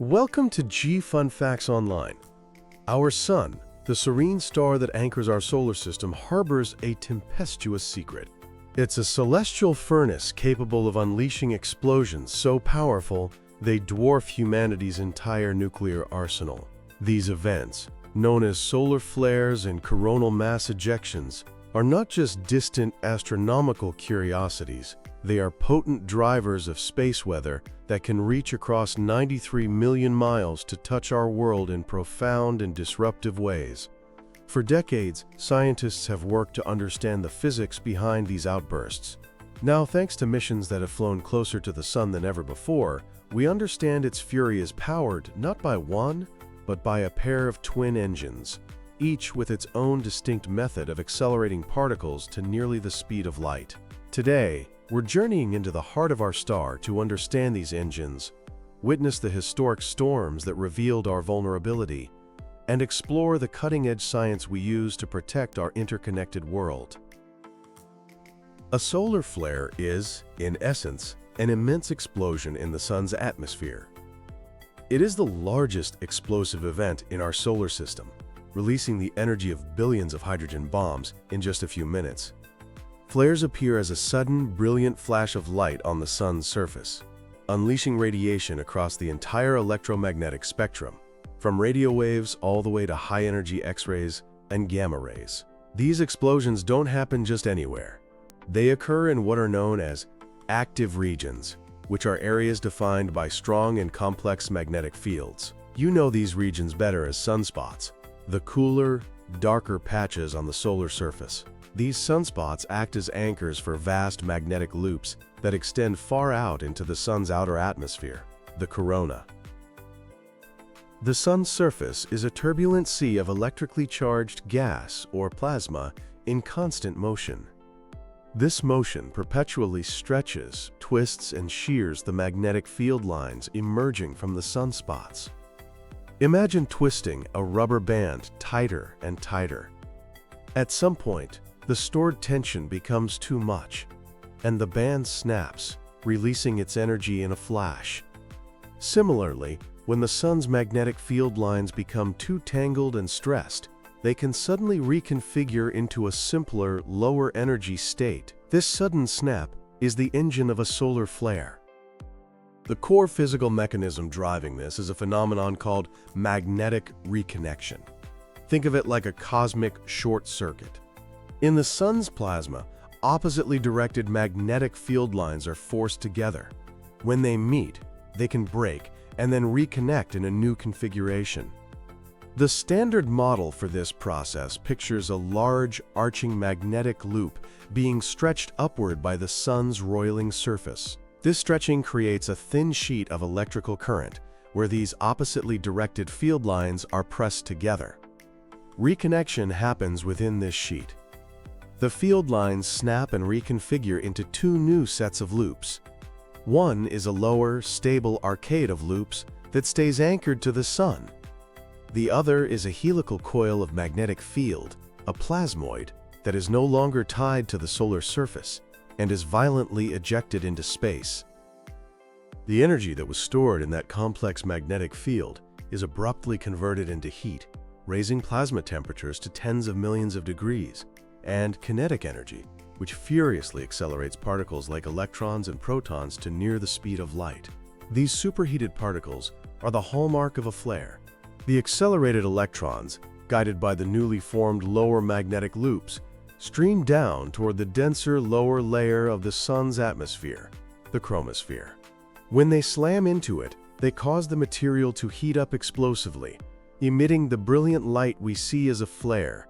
Welcome to G Fun Facts Online. Our Sun, the serene star that anchors our solar system, harbors a tempestuous secret. It's a celestial furnace capable of unleashing explosions so powerful they dwarf humanity's entire nuclear arsenal. These events, known as solar flares and coronal mass ejections, are not just distant astronomical curiosities. They are potent drivers of space weather that can reach across 93 million miles to touch our world in profound and disruptive ways. For decades, scientists have worked to understand the physics behind these outbursts. Now, thanks to missions that have flown closer to the Sun than ever before, we understand its fury is powered not by one, but by a pair of twin engines, each with its own distinct method of accelerating particles to nearly the speed of light. Today, we're journeying into the heart of our star to understand these engines, witness the historic storms that revealed our vulnerability, and explore the cutting-edge science we use to protect our interconnected world. A solar flare is, in essence, an immense explosion in the Sun's atmosphere. It is the largest explosive event in our solar system, releasing the energy of billions of hydrogen bombs in just a few minutes. Flares appear as a sudden, brilliant flash of light on the Sun's surface, unleashing radiation across the entire electromagnetic spectrum, from radio waves all the way to high-energy X-rays and gamma rays. These explosions don't happen just anywhere. They occur in what are known as active regions, which are areas defined by strong and complex magnetic fields. You know these regions better as sunspots, the cooler, darker patches on the solar surface. These sunspots act as anchors for vast magnetic loops that extend far out into the Sun's outer atmosphere, the corona. The Sun's surface is a turbulent sea of electrically charged gas or plasma in constant motion. This motion perpetually stretches, twists, and shears the magnetic field lines emerging from the sunspots. Imagine twisting a rubber band tighter and tighter. At some point, the stored tension becomes too much, and the band snaps, releasing its energy in a flash. Similarly, when the Sun's magnetic field lines become too tangled and stressed, they can suddenly reconfigure into a simpler, lower energy state. This sudden snap is the engine of a solar flare. The core physical mechanism driving this is a phenomenon called magnetic reconnection. Think of it like a cosmic short circuit. In the Sun's plasma, oppositely directed magnetic field lines are forced together. When they meet, they can break and then reconnect in a new configuration. The standard model for this process pictures a large, arching magnetic loop being stretched upward by the Sun's roiling surface. This stretching creates a thin sheet of electrical current, where these oppositely directed field lines are pressed together. Reconnection happens within this sheet. The field lines snap and reconfigure into two new sets of loops. One is a lower, stable arcade of loops that stays anchored to the Sun. The other is a helical coil of magnetic field, a plasmoid, that is no longer tied to the solar surface and is violently ejected into space. The energy that was stored in that complex magnetic field is abruptly converted into heat, raising plasma temperatures to tens of millions of degrees, and kinetic energy, which furiously accelerates particles like electrons and protons to near the speed of light. These superheated particles are the hallmark of a flare. The accelerated electrons, guided by the newly formed lower magnetic loops, stream down toward the denser lower layer of the Sun's atmosphere, the chromosphere. When they slam into it, they cause the material to heat up explosively, emitting the brilliant light we see as a flare.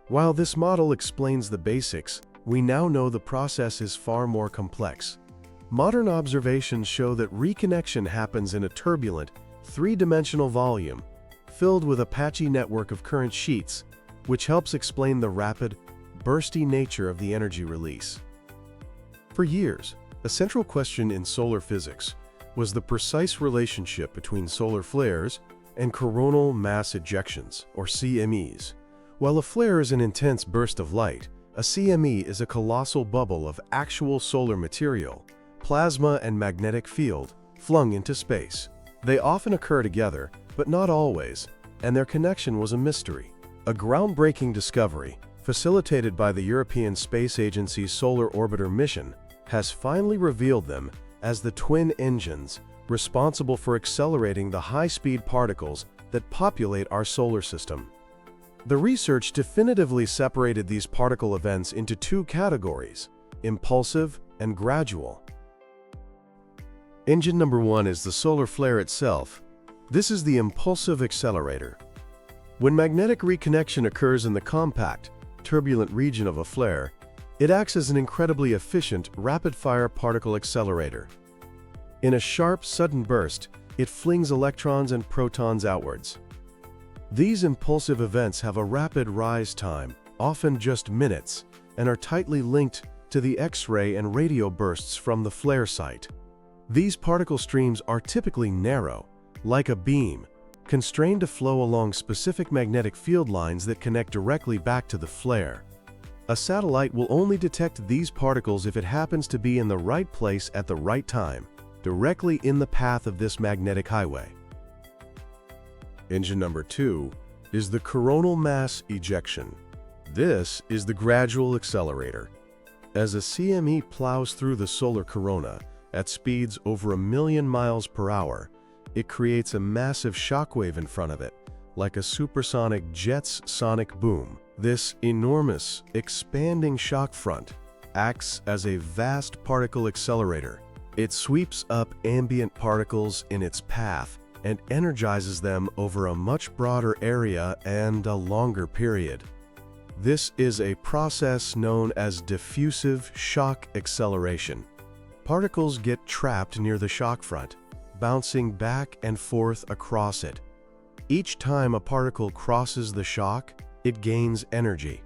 While this model explains the basics, we now know the process is far more complex. Modern observations show that reconnection happens in a turbulent, three-dimensional volume, filled with a patchy network of current sheets, which helps explain the rapid, bursty nature of the energy release. For years, a central question in solar physics was the precise relationship between solar flares and coronal mass ejections, or CMEs. While a flare is an intense burst of light, a CME is a colossal bubble of actual solar material, plasma and magnetic field, flung into space. They often occur together, but not always, and their connection was a mystery. A groundbreaking discovery, facilitated by the European Space Agency's Solar Orbiter mission, has finally revealed them as the twin engines responsible for accelerating the high-speed particles that populate our solar system. The research definitively separated these particle events into two categories: impulsive and gradual. Engine number 1 is the solar flare itself. This is the impulsive accelerator. When magnetic reconnection occurs in the compact, turbulent region of a flare, it acts as an incredibly efficient, rapid-fire particle accelerator. In a sharp, sudden burst, it flings electrons and protons outwards. These impulsive events have a rapid rise time, often just minutes, and are tightly linked to the X-ray and radio bursts from the flare site. These particle streams are typically narrow, like a beam, constrained to flow along specific magnetic field lines that connect directly back to the flare. A satellite will only detect these particles if it happens to be in the right place at the right time, directly in the path of this magnetic highway. Engine number 2 is the coronal mass ejection. This is the gradual accelerator. As a CME plows through the solar corona at speeds over 1,000,000 miles per hour, it creates a massive shockwave in front of it, like a supersonic jet's sonic boom. This enormous, expanding shock front acts as a vast particle accelerator. It sweeps up ambient particles in its path and energizes them over a much broader area and a longer period. This is a process known as diffusive shock acceleration. Particles get trapped near the shock front, bouncing back and forth across it. Each time a particle crosses the shock, it gains energy.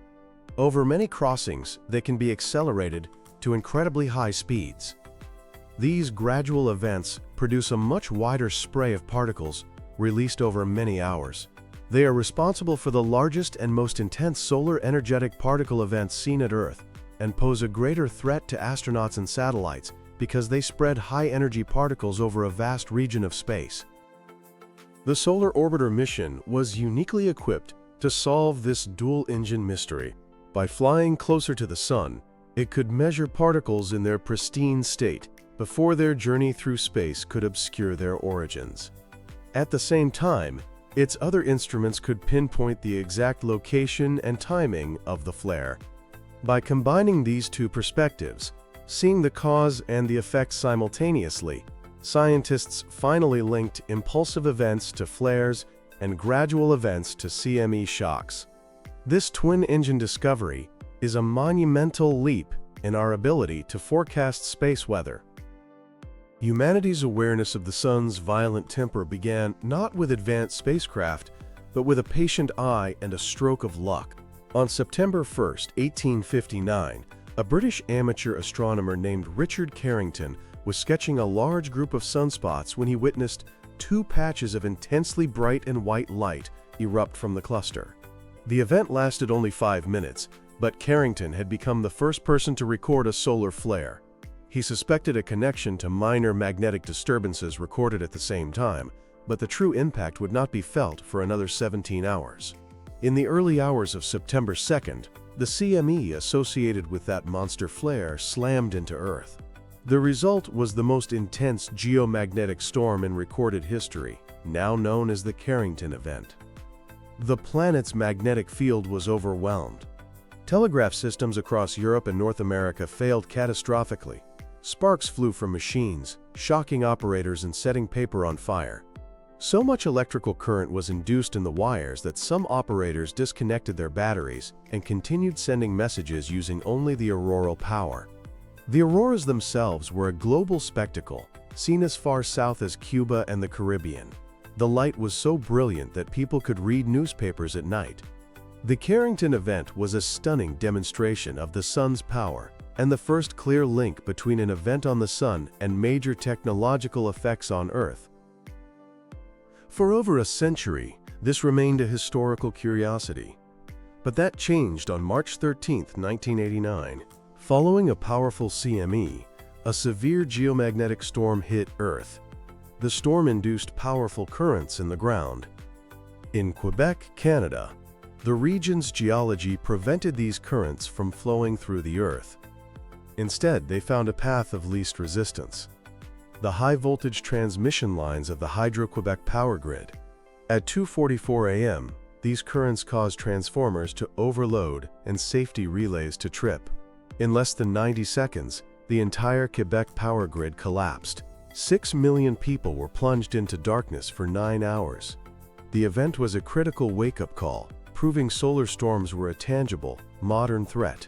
Over many crossings, they can be accelerated to incredibly high speeds. These gradual events produce a much wider spray of particles released over many hours. They are responsible for the largest and most intense solar energetic particle events seen at Earth and pose a greater threat to astronauts and satellites because they spread high-energy particles over a vast region of space. The Solar Orbiter mission was uniquely equipped to solve this dual-engine mystery. By flying closer to the Sun, it could measure particles in their pristine state before their journey through space could obscure their origins. At the same time, its other instruments could pinpoint the exact location and timing of the flare. By combining these two perspectives, seeing the cause and the effect simultaneously, scientists finally linked impulsive events to flares and gradual events to CME shocks. This twin-engine discovery is a monumental leap in our ability to forecast space weather. Humanity's awareness of the Sun's violent temper began not with advanced spacecraft, but with a patient eye and a stroke of luck. On September 1, 1859, a British amateur astronomer named Richard Carrington was sketching a large group of sunspots when he witnessed two patches of intensely bright and white light erupt from the cluster. The event lasted only 5 minutes, but Carrington had become the first person to record a solar flare. He suspected a connection to minor magnetic disturbances recorded at the same time, but the true impact would not be felt for another 17 hours. In the early hours of September 2nd, the CME associated with that monster flare slammed into Earth. The result was the most intense geomagnetic storm in recorded history, now known as the Carrington Event. The planet's magnetic field was overwhelmed. Telegraph systems across Europe and North America failed catastrophically. Sparks flew from machines, shocking operators and setting paper on fire. So much electrical current was induced in the wires that some operators disconnected their batteries and continued sending messages using only the auroral power. The auroras themselves were a global spectacle, seen as far south as Cuba and the Caribbean. The light was so brilliant that people could read newspapers at night. The Carrington event was a stunning demonstration of the Sun's power and the first clear link between an event on the Sun and major technological effects on Earth. For over a century, this remained a historical curiosity. But that changed on March 13, 1989. Following a powerful CME, a severe geomagnetic storm hit Earth. the storm induced powerful currents in the ground. In Quebec, Canada, the region's geology prevented these currents from flowing through the earth. Instead, they found a path of least resistance: the high-voltage transmission lines of the Hydro-Quebec power grid. At 2:44 a.m., these currents caused transformers to overload and safety relays to trip. In less than 90 seconds, the entire Quebec power grid collapsed. 6 million people were plunged into darkness for 9 hours. The event was a critical wake-up call, proving solar storms were a tangible, modern threat.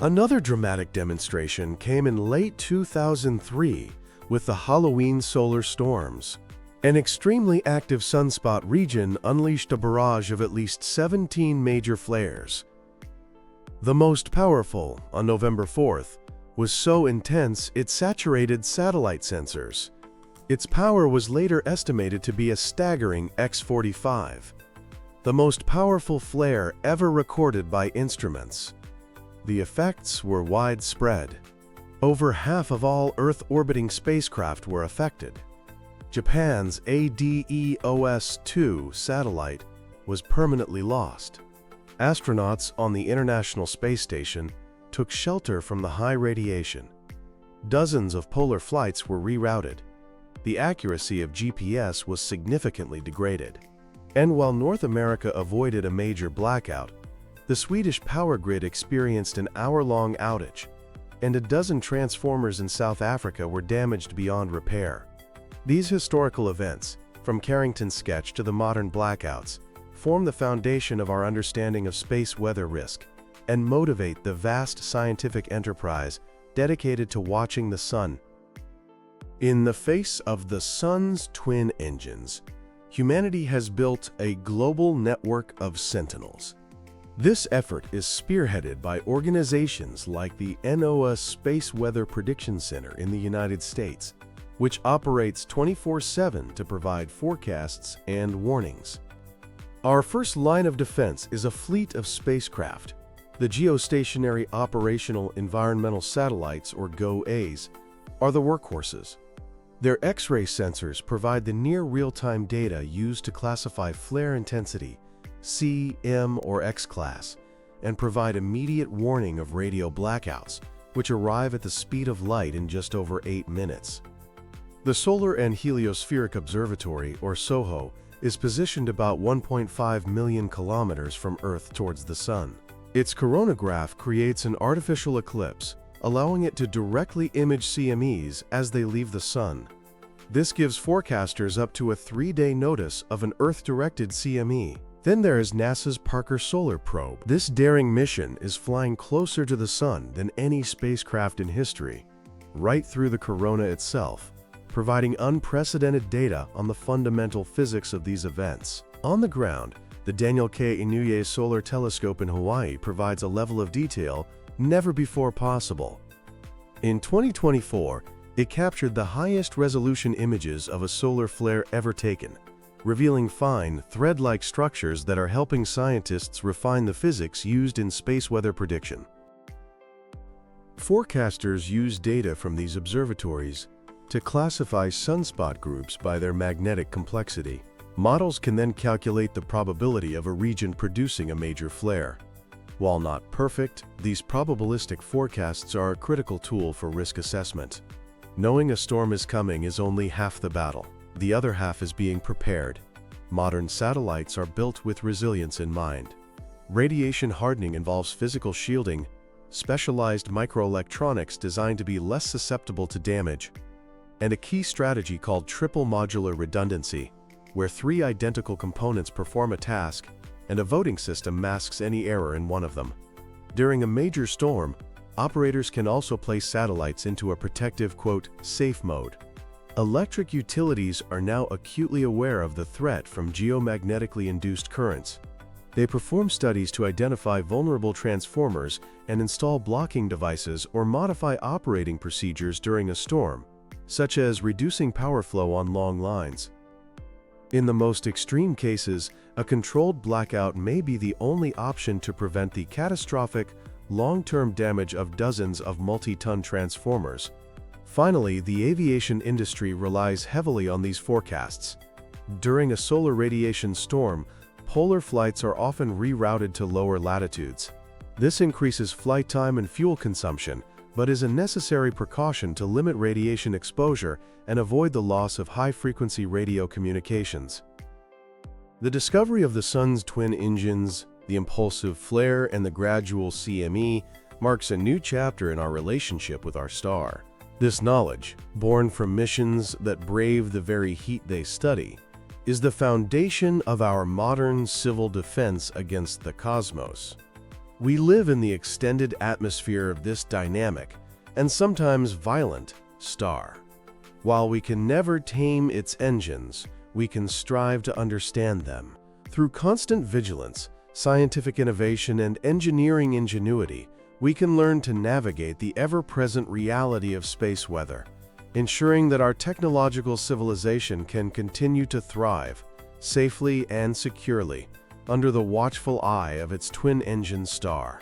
Another dramatic demonstration came in late 2003 with the Halloween solar storms. An extremely active sunspot region unleashed a barrage of at least 17 major flares. The most powerful, on November 4th, was so intense it saturated satellite sensors. Its power was later estimated to be a staggering X45, the most powerful flare ever recorded by instruments. The effects were widespread. Over half of all Earth-orbiting spacecraft were affected. Japan's ADEOS-2 satellite was permanently lost. Astronauts on the International Space Station took shelter from the high radiation. Dozens of polar flights were rerouted. The accuracy of GPS was significantly degraded. And while North America avoided a major blackout, the Swedish power grid experienced an hour-long outage, and a dozen transformers in South Africa were damaged beyond repair. These historical events, from Carrington's sketch to the modern blackouts, form the foundation of our understanding of space weather risk and motivate the vast scientific enterprise dedicated to watching the sun. In the face of the sun's twin engines, humanity has built a global network of sentinels. This effort is spearheaded by organizations like the NOAA Space Weather Prediction Center in the United States, which operates 24/7 to provide forecasts and warnings. Our first line of defense is a fleet of spacecraft. The Geostationary Operational Environmental Satellites, or GOES, are the workhorses. Their X-ray sensors provide the near real-time data used to classify flare intensity, C, M, or X class, and provide immediate warning of radio blackouts, which arrive at the speed of light in just over 8 minutes. The Solar and Heliospheric Observatory, or SOHO, is positioned about 1.5 million kilometers from Earth towards the Sun. Its coronagraph creates an artificial eclipse, allowing it to directly image CMEs as they leave the Sun. This gives forecasters up to a 3-day notice of an Earth-directed CME. Then there is NASA's Parker Solar Probe. This daring mission is flying closer to the Sun than any spacecraft in history, right through the corona itself, providing unprecedented data on the fundamental physics of these events. On the ground, the Daniel K. Inouye Solar Telescope in Hawaii provides a level of detail never before possible. In 2024, it captured the highest resolution images of a solar flare ever taken, revealing fine, thread-like structures that are helping scientists refine the physics used in space weather prediction. Forecasters use data from these observatories to classify sunspot groups by their magnetic complexity. Models can then calculate the probability of a region producing a major flare. While not perfect, these probabilistic forecasts are a critical tool for risk assessment. Knowing a storm is coming is only half the battle. The other half is being prepared. Modern satellites are built with resilience in mind. Radiation hardening involves physical shielding, specialized microelectronics designed to be less susceptible to damage, and a key strategy called triple modular redundancy, where 3 identical components perform a task and a voting system masks any error in one of them. During a major storm, operators can also place satellites into a protective, quote, safe mode. Electric utilities are now acutely aware of the threat from geomagnetically induced currents. They perform studies to identify vulnerable transformers and install blocking devices or modify operating procedures during a storm, such as reducing power flow on long lines. In the most extreme cases, a controlled blackout may be the only option to prevent the catastrophic, long-term damage of dozens of multi-ton transformers, Finally, the aviation industry relies heavily on these forecasts. During a solar radiation storm, polar flights are often rerouted to lower latitudes. This increases flight time and fuel consumption, but is a necessary precaution to limit radiation exposure and avoid the loss of high-frequency radio communications. The discovery of the Sun's twin engines, the impulsive flare, and the gradual CME marks a new chapter in our relationship with our star. This knowledge, born from missions that brave the very heat they study, is the foundation of our modern civil defense against the cosmos. We live in the extended atmosphere of this dynamic, and sometimes violent, star. While we can never tame its engines, we can strive to understand them. Through constant vigilance, scientific innovation, and engineering ingenuity, we can learn to navigate the ever-present reality of space weather, ensuring that our technological civilization can continue to thrive, safely and securely, under the watchful eye of its twin-engine star.